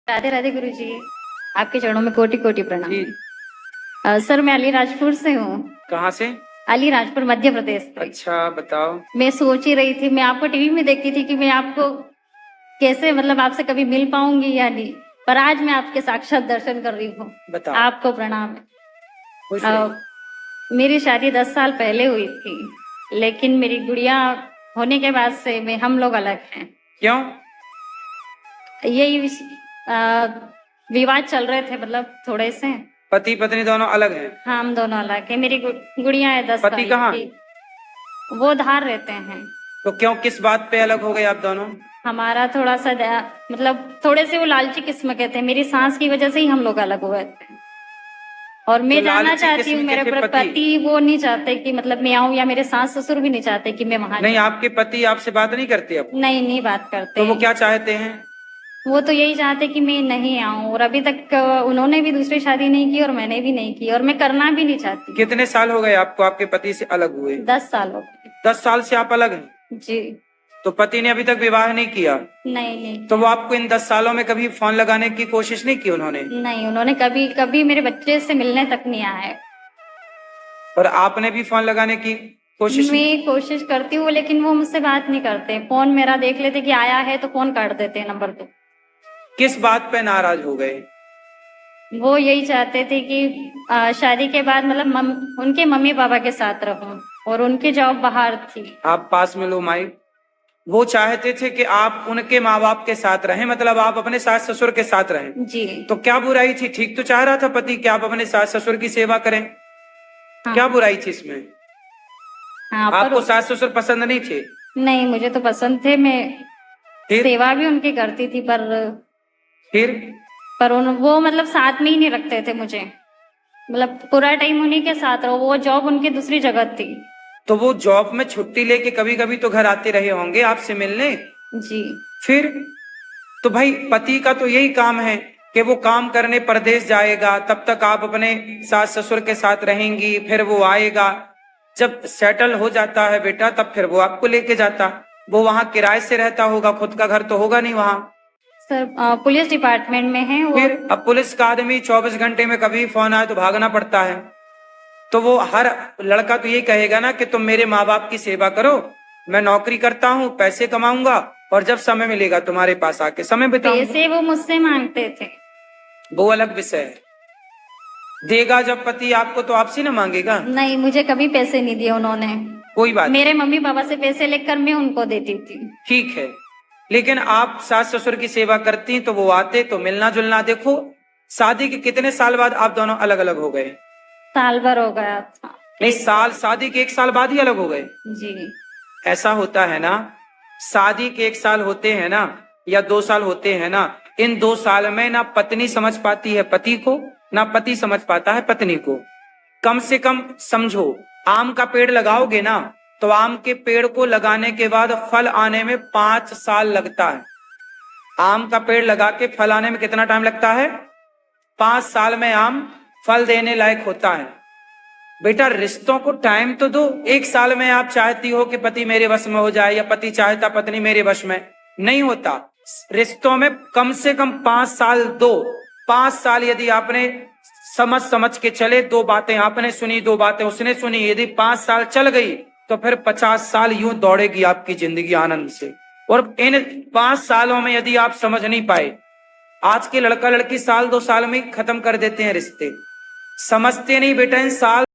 राधे राधे गुरु जी। आपके चरणों में कोटि कोटि प्रणाम। जी। सर मैं अलीराजपुर से हूँ। कहाँ से? अलीराजपुर मध्य प्रदेश से। अच्छा, बताओ। मैं सोच ही रही थी, मैं आपको टीवी में देखती थी कि मैं आपको कैसे मतलब आपसे कभी मिल पाऊंगी या नहीं, पर आज मैं आपके साक्षात दर्शन कर रही हूँ। बताओ। आपको प्रणाम। खुश रहिए। मेरी शादी 10 साल पहले हुई थी, लेकिन मेरी गुड़िया होने के बाद से हम लोग अलग हैं। क्यों? यही विवाद चल रहे थे, मतलब थोड़े से। पति पत्नी दोनों अलग हैं? हाँ, हम दोनों अलग है। मेरी गुड़िया है 10 पति साल कहाँ? की। वो धार रहते हैं। तो क्यों, किस बात पे अलग हो गए आप दोनों? हमारा थोड़ा सा मतलब थोड़े से वो लालची किस्म के थे। मेरी सास की वजह से ही हम लोग अलग हुए थे। और मैं तो जानना लालची चाहती किस्म हूँ, के मेरे थे पति वो नहीं चाहते कि मतलब मैं आऊँ, या मेरे सास ससुर भी नहीं चाहते कि मैं वहां नहीं, जाऊं। आपके पति आपसे बात नहीं करते अब? नहीं बात करते। तो वो क्या चाहते हैं? वो तो यही चाहते कि मैं नहीं आऊं, और अभी तक उन्होंने भी दूसरी शादी नहीं की और मैंने भी नहीं की, और मैं करना भी नहीं चाहती। कितने साल हो गए आपको आपके पति से अलग हुए? 10 साल हो गए। 10 साल से आप अलग हैं? जी। तो पति ने अभी तक विवाह नहीं किया? नहीं। तो वो आपको इन 10 सालों में कभी फोन लगाने की कोशिश नहीं की उन्होंने? नहीं, उन्होंने कभी कभी मेरे बच्चे से मिलने तक नहीं आए। और आपने भी फोन लगाने की कोशिश? मैं कोशिश करती हूँ, लेकिन वो मुझसे बात नहीं करते। फोन मेरा देख लेते कि आया है तो फोन काट देते हैं नंबर पे। किस बात पे नाराज हो गए? वो यही चाहते थे कि शादी के बाद मतलब उनके मम्मी पापा के साथ रहूं, और उनकी जॉब बाहर थी। आप पास में लो माइक। वो चाहते थे कि आप उनके माँ बाप के साथ रहें, मतलब आप अपने सास ससुर के साथ रहें। जी। तो क्या बुराई थी? ठीक तो चाह रहा था पति कि आप अपने सास ससुर की सेवा करें। हाँ। क्या बुराई थी इसमें? हाँ, आपको सास ससुर पसंद नहीं थे? नहीं, मुझे तो पसंद थे। मैं फिर? सेवा भी उनकी करती थी, फिर? पर वो मतलब साथ में ही नहीं रखते थे मुझे। मतलब पूरा टाइम उन्हीं के साथ रहो। वो जॉब उनकी दूसरी जगह थी। तो वो जॉब में छुट्टी लेके कभी कभी तो घर आते रहे होंगे आपसे मिलने? जी। फिर? तो भाई पति का तो यही काम है कि वो काम करने परदेश जाएगा, तब तक आप अपने सास ससुर के साथ रहेंगी, फिर वो आएगा, जब सेटल हो जाता है बेटा तब फिर वो आपको लेके जाता। वो वहां किराए से रहता होगा, खुद का घर तो होगा नहीं वहां। सर पुलिस डिपार्टमेंट में है वो। फिर अब पुलिस का आदमी 24 घंटे में कभी फोन आए तो भागना पड़ता है। तो वो हर लड़का तो यही कहेगा ना कि तुम मेरे माँ बाप की सेवा करो, मैं नौकरी करता हूँ, पैसे कमाऊंगा, और जब समय मिलेगा तुम्हारे पास आके समय बिताऊंगा। पैसे वो मुझसे मांगते थे। वो अलग विषय है। देगा जब पति आपको तो आपसे ना मांगेगा? नहीं, मुझे कभी पैसे नहीं दिए उन्होंने। कोई बात मेरे मम्मी पापा से पैसे लेकर मैं उनको देती थी। ठीक है, लेकिन आप सास ससुर की सेवा करती तो वो आते तो मिलना जुलना। देखो, शादी के कितने साल बाद आप दोनों अलग अलग हो गए? साल भर हो गया था। नहीं, साल, शादी के 1 साल बाद ही अलग हो गए? जी। ऐसा होता है ना, शादी के 1 साल होते हैं ना, या 2 साल होते हैं ना, इन 2 साल में ना पत्नी समझ पाती है पति को, ना पति समझ पाता है पत्नी को। कम से कम समझो, आम का पेड़ लगाओगे ना, तो आम के पेड़ को लगाने के बाद फल आने में 5 साल लगता है। आम का पेड़ लगा के फल आने में कितना टाइम लगता है? 5 साल में आम फल देने लायक होता है। बेटा रिश्तों को टाइम तो दो। 1 साल में आप चाहती हो कि पति मेरे वश में हो जाए, या पति चाहता पत्नी मेरे वश में, नहीं होता। रिश्तों में कम से कम 5 साल दो। 5 साल यदि आपने समझ समझ के चले, 2 बातें आपने सुनी, 2 बातें उसने सुनी, यदि 5 साल चल गई तो फिर 50 साल यूं दौड़ेगी आपकी जिंदगी आनंद से। और इन 5 सालों में यदि आप समझ नहीं पाए, आज के लड़का लड़की साल 2 साल में खत्म कर देते हैं रिश्ते। समझते नहीं बेटा, इन साल